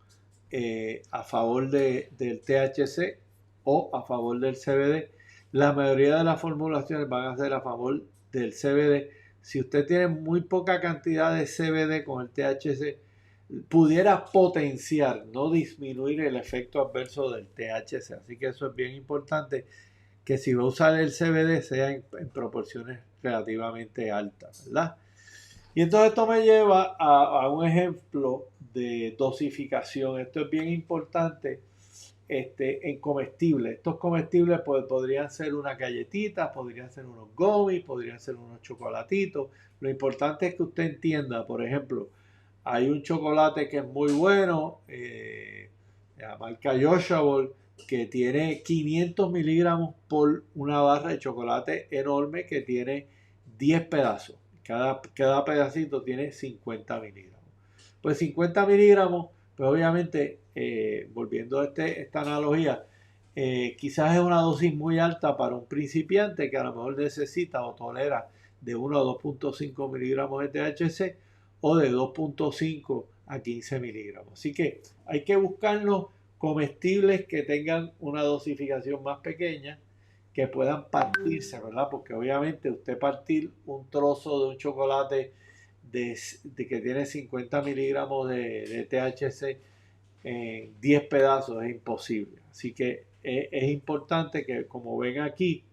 a favor del THC o a favor del CBD. La mayoría de las formulaciones van a ser a favor del CBD. Si usted tiene muy poca cantidad de CBD con el THC, pudiera potenciar, no disminuir el efecto adverso del THC. Así que eso es bien importante, que si va a usar el CBD sea en proporciones relativamente altas, ¿verdad? Y entonces esto me lleva a un ejemplo de dosificación. Esto es bien importante en comestibles. Estos comestibles pues, podrían ser unas galletitas, podrían ser unos gummies, podrían ser unos chocolatitos. Lo importante es que usted entienda, por ejemplo, hay un chocolate que es muy bueno, la marca Yoshable, que tiene 500 miligramos por una barra de chocolate enorme que tiene 10 pedazos. Cada pedacito tiene 50 miligramos. Pues 50 miligramos, pues obviamente, volviendo a esta analogía, quizás es una dosis muy alta para un principiante que a lo mejor necesita o tolera de 1 a 2.5 miligramos de THC o de 2.5 a 15 miligramos. Así que hay que buscarlos comestibles que tengan una dosificación más pequeña, que puedan partirse, ¿verdad? Porque obviamente usted partir un trozo de un chocolate de que tiene 50 miligramos de THC en 10 pedazos es imposible. Así que es importante que, como ven aquí,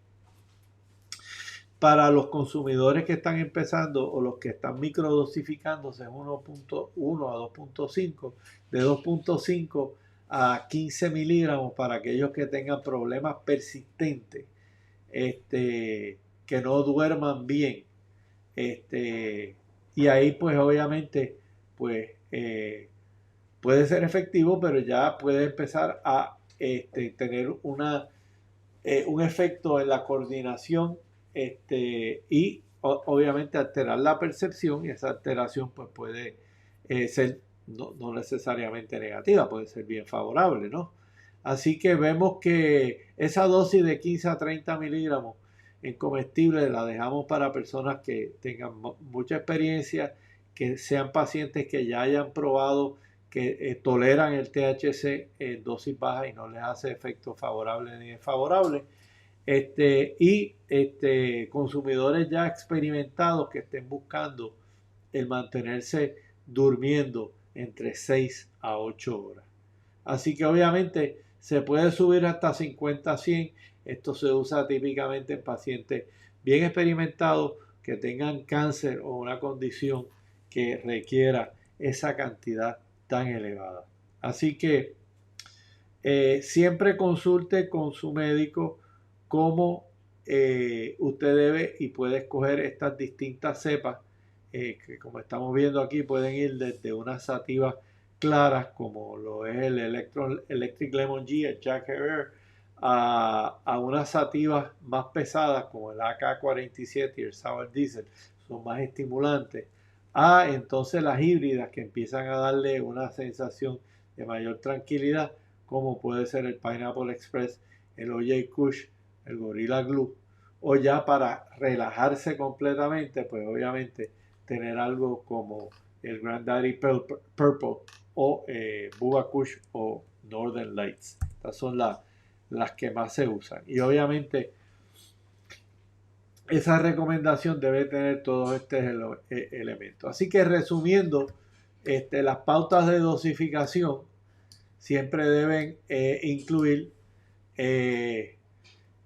para los consumidores que están empezando o los que están microdosificándose en 1.1 a 2.5, de 2.5 a 15 miligramos para aquellos que tengan problemas persistentes, que no duerman bien, y ahí pues obviamente pues puede ser efectivo, pero ya puede empezar a tener un efecto en la coordinación, y obviamente alterar la percepción, y esa alteración pues puede ser no necesariamente negativa, puede ser bien favorable, ¿no? Así que vemos que esa dosis de 15 a 30 miligramos en comestible la dejamos para personas que tengan mucha experiencia, que sean pacientes que ya hayan probado, que toleran el THC en dosis bajas y no les hace efecto favorable ni desfavorable, y consumidores ya experimentados que estén buscando el mantenerse durmiendo entre 6 a 8 horas. Así que obviamente se puede subir hasta 50 a 100. Esto se usa típicamente en pacientes bien experimentados que tengan cáncer o una condición que requiera esa cantidad tan elevada. Así que siempre consulte con su médico cómo usted debe y puede escoger estas distintas cepas, que como estamos viendo aquí pueden ir desde una sativa claras, como lo es el Electric Lemon G, el Jack Herer, a unas sativas más pesadas, como el AK-47 y el Sour Diesel, son más estimulantes, a entonces las híbridas que empiezan a darle una sensación de mayor tranquilidad, como puede ser el Pineapple Express, el OJ Kush, el Gorilla Glue, o ya para relajarse completamente, pues obviamente tener algo como el Granddaddy Purple o Bubba Kush o Northern Lights. Estas son las que más se usan. Y obviamente esa recomendación debe tener todos estos elementos. Así que resumiendo, las pautas de dosificación siempre deben incluir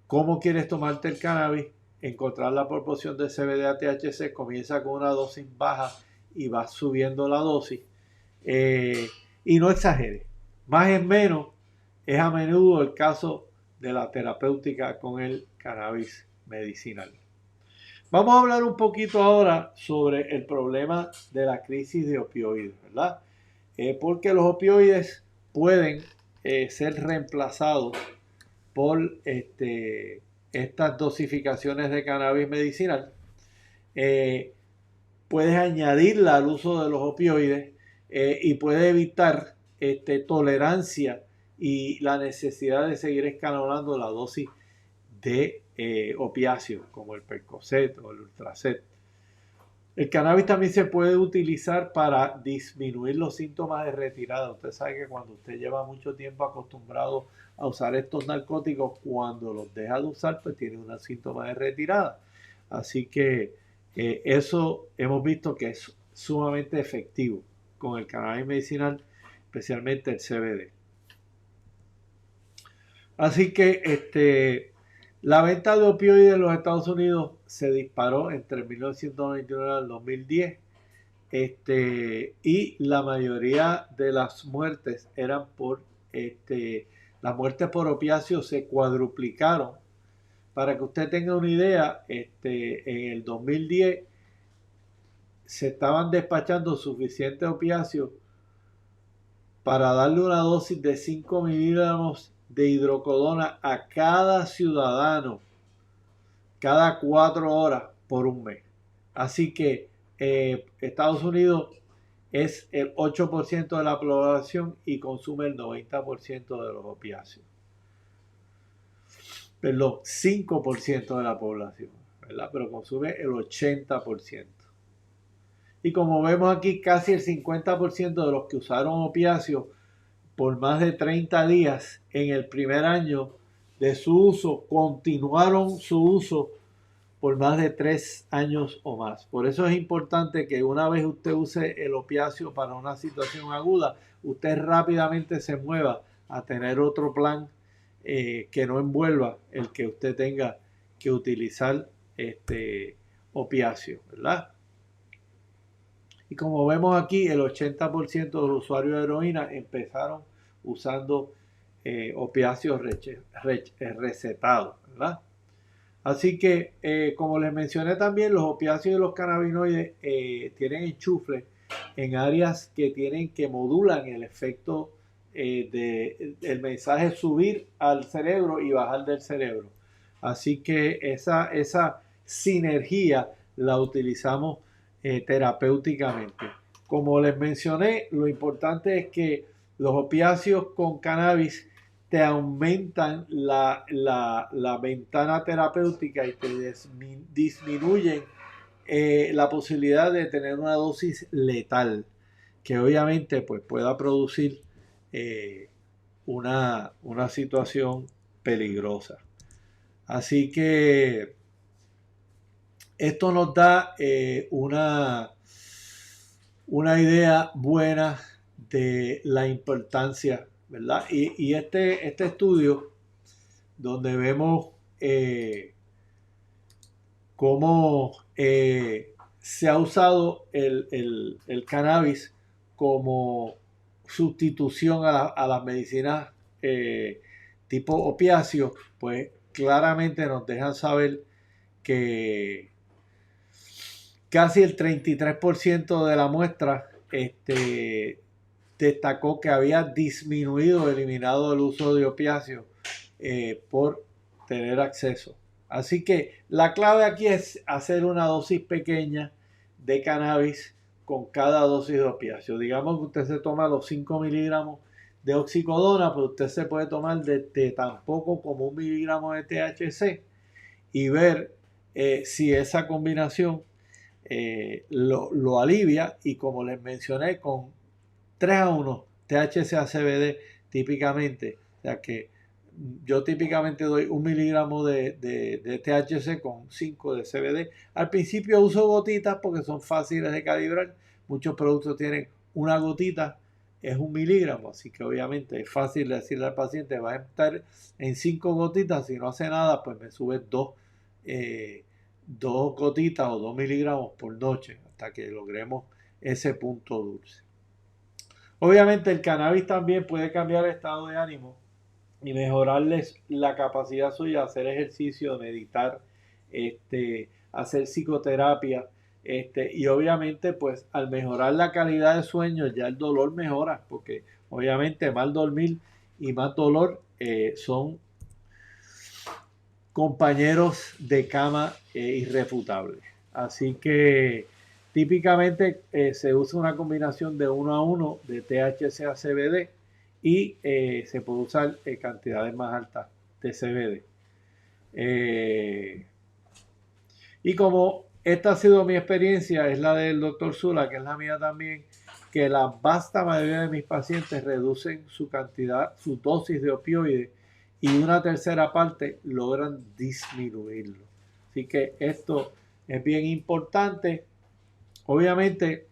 cómo quieres tomarte el cannabis, encontrar la proporción de CBD a THC, comienza con una dosis baja y vas subiendo la dosis. Y no exagere. Más es menos es a menudo el caso de la terapéutica con el cannabis medicinal. Vamos a hablar un poquito ahora sobre el problema de la crisis de opioides, ¿verdad? Porque los opioides pueden ser reemplazados por estas dosificaciones de cannabis medicinal. Puedes añadirla al uso de los opioides y puede evitar tolerancia y la necesidad de seguir escalonando la dosis de opiáceos como el Percocet o el Ultracet. El cannabis también se puede utilizar para disminuir los síntomas de retirada. Usted sabe que cuando usted lleva mucho tiempo acostumbrado a usar estos narcóticos, cuando los deja de usar, pues tiene unos síntomas de retirada. Así que eso hemos visto que es sumamente efectivo con el cannabis medicinal, especialmente el CBD. Así que la venta de opioides en los Estados Unidos se disparó entre 1999 y el 2010. Y la mayoría de las muertes eran por las muertes por opiáceos se cuadruplicaron. Para que usted tenga una idea, en el 2010 se estaban despachando suficientes opiáceos para darle una dosis de 5 miligramos de hidrocodona a cada ciudadano cada 4 horas por un mes. Así que Estados Unidos es el 8% de la población y consume el 90% de los opiáceos. Perdón, 5% de la población, ¿verdad? Pero consume el 80%. Y como vemos aquí, casi el 50% de los que usaron opiáceos por más de 30 días en el primer año de su uso, continuaron su uso por más de 3 años o más. Por eso es importante que una vez usted use el opiáceo para una situación aguda, usted rápidamente se mueva a tener otro plan que no envuelva el que usted tenga que utilizar opiáceo, ¿verdad? Y como vemos aquí, el 80% de los usuarios de heroína empezaron usando opiáceos recetados, ¿verdad? Así que, como les mencioné también, los opiáceos y los cannabinoides tienen enchufle en áreas que modulan el efecto del mensaje subir al cerebro y bajar del cerebro. Así que esa sinergia la utilizamos terapéuticamente. Como les mencioné, lo importante es que los opiáceos con cannabis te aumentan la ventana terapéutica y te disminuyen la posibilidad de tener una dosis letal que obviamente pues, pueda producir una situación peligrosa. Así que esto nos da una idea buena de la importancia, ¿verdad? Y este estudio, donde vemos cómo se ha usado el cannabis como sustitución a las medicinas tipo opiáceos, pues claramente nos dejan saber que casi el 33% de la muestra destacó que había disminuido o eliminado el uso de opiáceos por tener acceso. Así que la clave aquí es hacer una dosis pequeña de cannabis con cada dosis de opiáceo. Digamos que usted se toma los 5 miligramos de oxicodona, pues usted se puede tomar de tan poco como 1 miligramo de THC y ver si esa combinación lo alivia, y como les mencioné, con 3-1 THC a CBD típicamente, o sea que yo típicamente doy 1 miligramo de THC con 5 de CBD. Al principio uso gotitas porque son fáciles de calibrar. Muchos productos tienen una gotita, es 1 miligramo, así que obviamente es fácil decirle al paciente, va a estar en 5 gotitas, si no hace nada, pues me sube 2 gotitas o 2 miligramos por noche hasta que logremos ese punto dulce. Obviamente el cannabis también puede cambiar el estado de ánimo y mejorarles la capacidad suya de hacer ejercicio, de meditar, hacer psicoterapia, y obviamente pues al mejorar la calidad de sueño ya el dolor mejora, porque obviamente mal dormir y más dolor son compañeros de cama irrefutables. Así que típicamente se usa una combinación de 1-1 de THC a CBD y se puede usar cantidades más altas de CBD. Y como esta ha sido mi experiencia, es la del doctor Zula, que es la mía también, que la vasta mayoría de mis pacientes reducen su cantidad, su dosis de opioides, y una tercera parte logran disminuirlo. Así que esto es bien importante. Obviamente,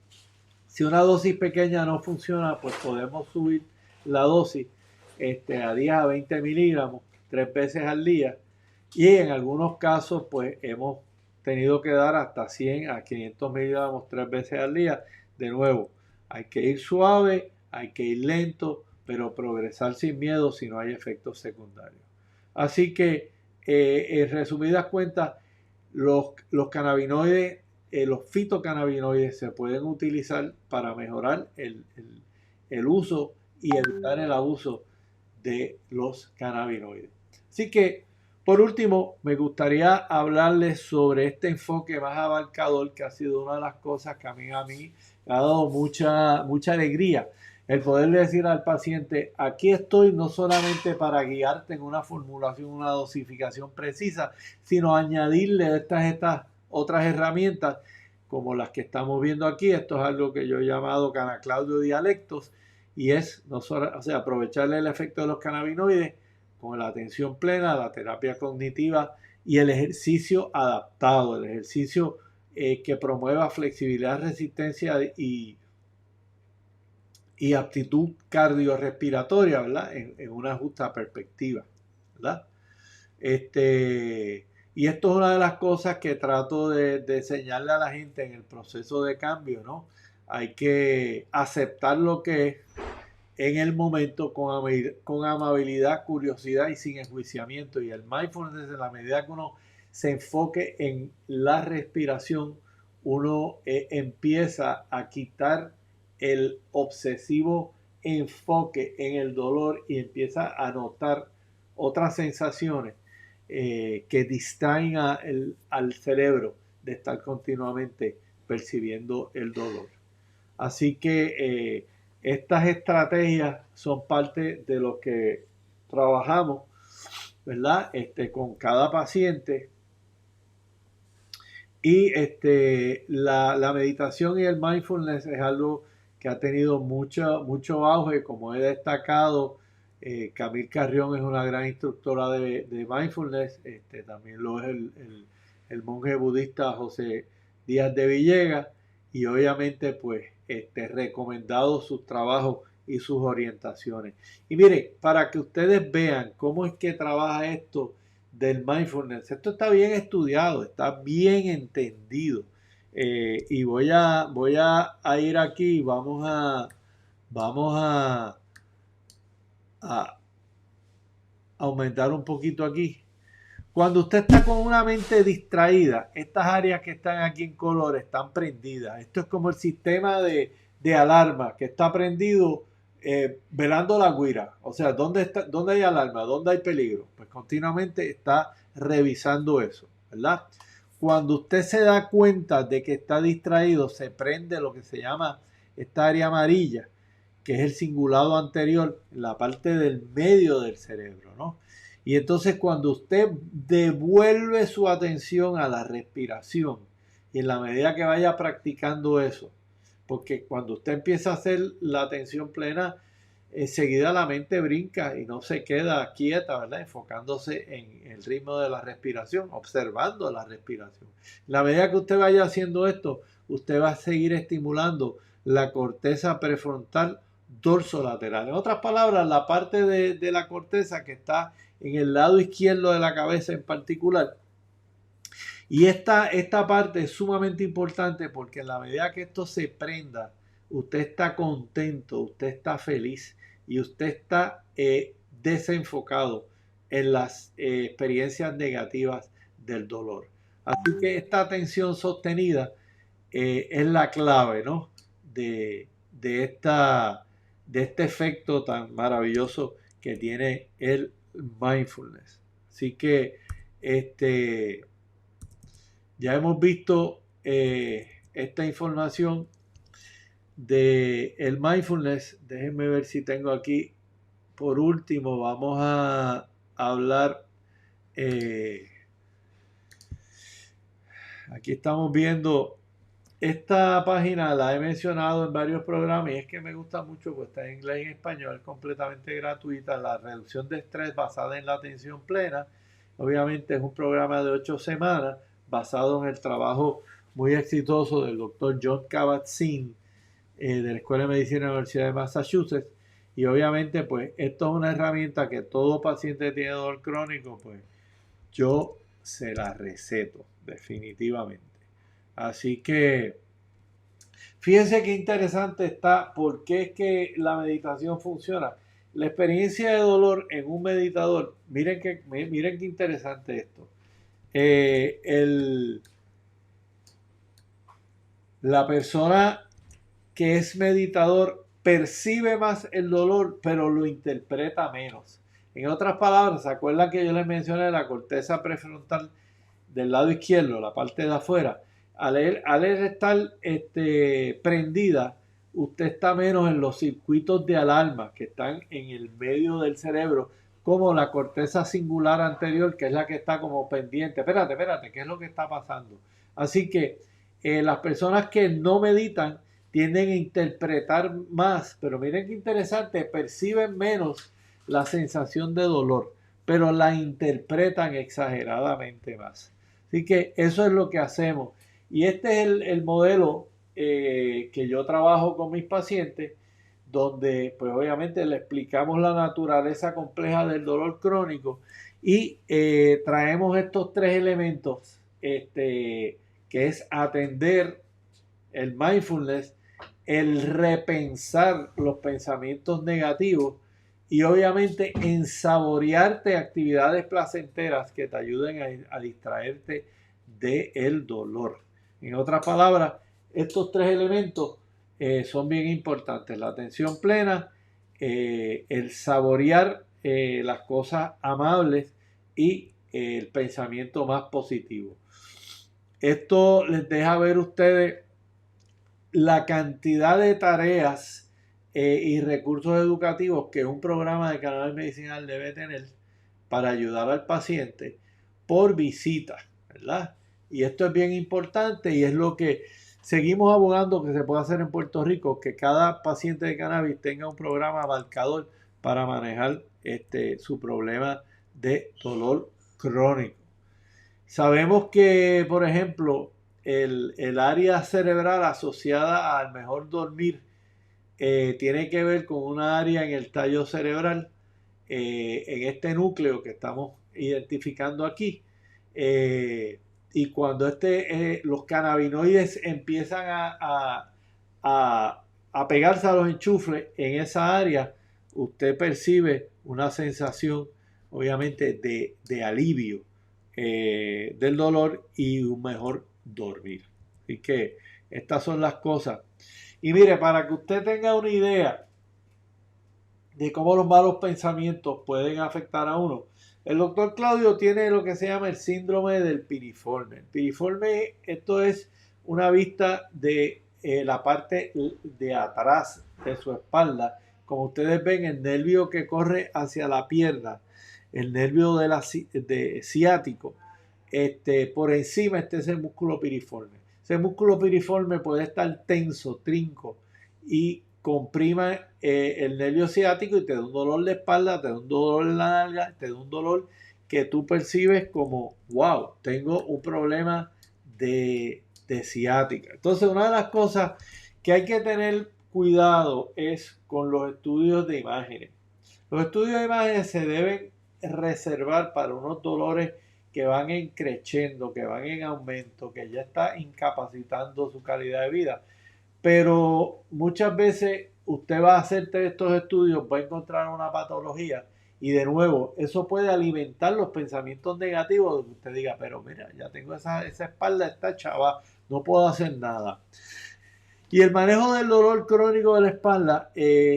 si una dosis pequeña no funciona, pues podemos subir la dosis a 10 a 20 miligramos 3 veces al día, y en algunos casos pues hemos tenido que dar hasta 100 a 500 miligramos 3 veces al día. De nuevo, hay que ir suave, hay que ir lento, pero progresar sin miedo si no hay efectos secundarios. Así que, en resumidas cuentas, los cannabinoides, los fitocannabinoides se pueden utilizar para mejorar el uso y evitar el abuso de los cannabinoides. Así que, por último, me gustaría hablarles sobre este enfoque más abarcador, que ha sido una de las cosas que a mí me ha dado mucha alegría. El poder decir al paciente, aquí estoy no solamente para guiarte en una formulación, una dosificación precisa, sino añadirle estas otras herramientas como las que estamos viendo aquí. Esto es algo que yo he llamado Canaclaudio dialectos, y es no solo, o sea, aprovecharle el efecto de los cannabinoides con la atención plena, la terapia cognitiva y el ejercicio adaptado, el ejercicio que promueva flexibilidad, resistencia y aptitud cardiorrespiratoria, ¿verdad? En una justa perspectiva, ¿verdad? Y esto es una de las cosas que trato de enseñarle a la gente en el proceso de cambio, ¿no? Hay que aceptar lo que es en el momento con amabilidad, curiosidad y sin enjuiciamiento. Y el mindfulness, en la medida que uno se enfoque en la respiración, uno empieza a quitar el obsesivo enfoque en el dolor y empieza a notar otras sensaciones que distraen al cerebro de estar continuamente percibiendo el dolor. Así que estas estrategias son parte de lo que trabajamos, ¿verdad? Con cada paciente. Y la meditación y el mindfulness es algo que ha tenido mucho auge, como he destacado. Camille Carrión es una gran instructora de mindfulness, también lo es el monje budista José Díaz de Villegas, y obviamente pues recomendado sus trabajos y sus orientaciones. Y mire, para que ustedes vean cómo es que trabaja esto del mindfulness, esto está bien estudiado, está bien entendido. Y voy a ir aquí, vamos a aumentar un poquito aquí. Cuando usted está con una mente distraída, estas áreas que están aquí en color están prendidas. Esto es como el sistema de alarma que está prendido velando la guira, o sea, ¿dónde hay alarma? ¿Dónde hay peligro? Pues continuamente está revisando eso, ¿verdad? Cuando usted se da cuenta de que está distraído, se prende lo que se llama esta área amarilla, que es el cingulado anterior, la parte del medio del cerebro, ¿no? Y entonces cuando usted devuelve su atención a la respiración, y en la medida que vaya practicando eso, porque cuando usted empieza a hacer la atención plena, enseguida la mente brinca y no se queda quieta, ¿verdad? Enfocándose en el ritmo de la respiración, observando la respiración. En la medida que usted vaya haciendo esto, usted va a seguir estimulando la corteza prefrontal dorsolateral. En otras palabras, la parte de la corteza que está en el lado izquierdo de la cabeza en particular. Y esta parte es sumamente importante porque en la medida que esto se prenda, usted está contento, usted está feliz y usted está desenfocado en las experiencias negativas del dolor. Así que esta atención sostenida es la clave, ¿no? de este efecto tan maravilloso que tiene el mindfulness. Así que ya hemos visto esta información de el mindfulness. Déjenme ver si tengo aquí. Por último, vamos a hablar. Aquí estamos viendo esta página, la he mencionado en varios programas y es que me gusta mucho, pues está en inglés y en español, es completamente gratuita. La reducción de estrés basada en la atención plena. Obviamente es un programa de 8 semanas basado en el trabajo muy exitoso del doctor John Kabat-Zinn de la Escuela de Medicina de la Universidad de Massachusetts. Y obviamente, pues, esto es una herramienta que todo paciente que tiene dolor crónico, pues, yo se la receto, definitivamente. Así que, fíjense qué interesante está, por qué es que la meditación funciona. La experiencia de dolor en un meditador, miren qué interesante esto. La persona que es meditador percibe más el dolor, pero lo interpreta menos. En otras palabras, ¿se acuerdan que yo les mencioné la corteza prefrontal del lado izquierdo, la parte de afuera? Al estar prendida, usted está menos en los circuitos de alarma que están en el medio del cerebro, como la corteza singular anterior, que es la que está como pendiente. Espérate, ¿qué es lo que está pasando? Así que las personas que no meditan tienden a interpretar más, pero miren qué interesante, perciben menos la sensación de dolor, pero la interpretan exageradamente más. Así que eso es lo que hacemos. Y este es el modelo que yo trabajo con mis pacientes, donde pues obviamente le explicamos la naturaleza compleja del dolor crónico y traemos estos tres elementos, que es atender el mindfulness, el repensar los pensamientos negativos y obviamente en saborearte actividades placenteras que te ayuden a distraerte del dolor. En otras palabras, estos tres elementos son bien importantes. La atención plena, el saborear las cosas amables y el pensamiento más positivo. Esto les deja ver ustedes la cantidad de tareas y recursos educativos que un programa de cannabis medicinal debe tener para ayudar al paciente por visita, ¿verdad? Y esto es bien importante y es lo que seguimos abogando que se puede hacer en Puerto Rico, que cada paciente de cannabis tenga un programa abarcador para manejar su problema de dolor crónico. Sabemos que, por ejemplo, el área cerebral asociada al mejor dormir tiene que ver con una área en el tallo cerebral, en este núcleo que estamos identificando aquí. Y cuando los cannabinoides empiezan a pegarse a los enchufles en esa área, usted percibe una sensación, obviamente, de alivio del dolor y un mejor dormir. Así que estas son las cosas. Y mire, para que usted tenga una idea de cómo los malos pensamientos pueden afectar a uno. El doctor Claudio tiene lo que se llama el síndrome del piriforme. El piriforme, esto es una vista de la parte de atrás de su espalda. Como ustedes ven, el nervio que corre hacia la pierna, el nervio de ciático, por encima está ese músculo piriforme. Ese músculo piriforme puede estar tenso, trinco, y comprima el nervio ciático y te da un dolor de espalda, te da un dolor en la nalga, te da un dolor que tú percibes como, wow, tengo un problema de ciática. Entonces, una de las cosas que hay que tener cuidado es con los estudios de imágenes. Los estudios de imágenes se deben reservar para unos dolores que van en creciendo, que van en aumento, que ya está incapacitando su calidad de vida. Pero muchas veces usted va a hacer estos estudios, va a encontrar una patología y de nuevo eso puede alimentar los pensamientos negativos de que usted diga, pero mira, ya tengo esa espalda, está chava, no puedo hacer nada. Y el manejo del dolor crónico de la espalda,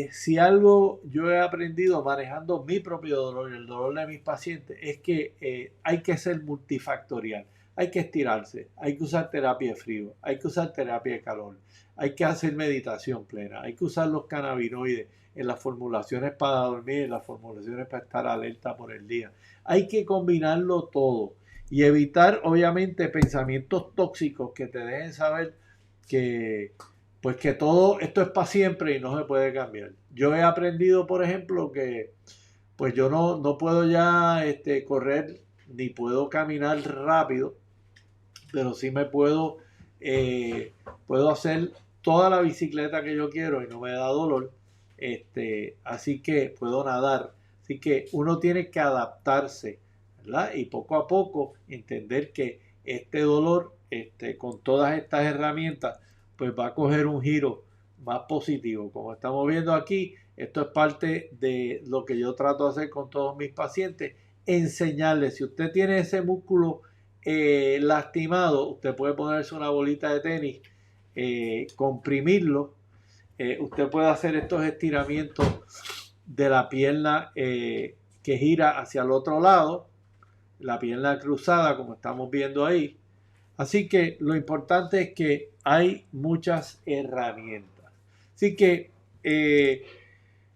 si algo yo he aprendido manejando mi propio dolor y el dolor de mis pacientes, es que hay que ser multifactorial. Hay que estirarse, hay que usar terapia de frío, hay que usar terapia de calor, hay que hacer meditación plena, hay que usar los cannabinoides en las formulaciones para dormir, en las formulaciones para estar alerta por el día. Hay que combinarlo todo y evitar, obviamente, pensamientos tóxicos que te dejen saber que pues que todo esto es para siempre y no se puede cambiar. Yo he aprendido, por ejemplo, que pues yo no puedo ya correr ni puedo caminar rápido, pero sí puedo hacer toda la bicicleta que yo quiero y no me da dolor. Así que puedo nadar. Así que uno tiene que adaptarse, ¿verdad? Y poco a poco entender que este dolor, con todas estas herramientas, pues va a coger un giro más positivo. Como estamos viendo aquí, esto es parte de lo que yo trato de hacer con todos mis pacientes, enseñarles, si usted tiene ese músculo lastimado, usted puede ponerse una bolita de tenis, comprimirlo, usted puede hacer estos estiramientos de la pierna que gira hacia el otro lado, la pierna cruzada como estamos viendo ahí. Así que lo importante es que hay muchas herramientas. Así que,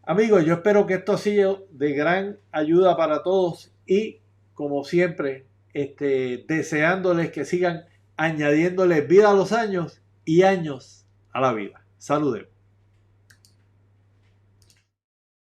amigos, yo espero que esto sea de gran ayuda para todos y, como siempre, deseándoles que sigan añadiéndoles vida a los años y años a la vida. Saludemos.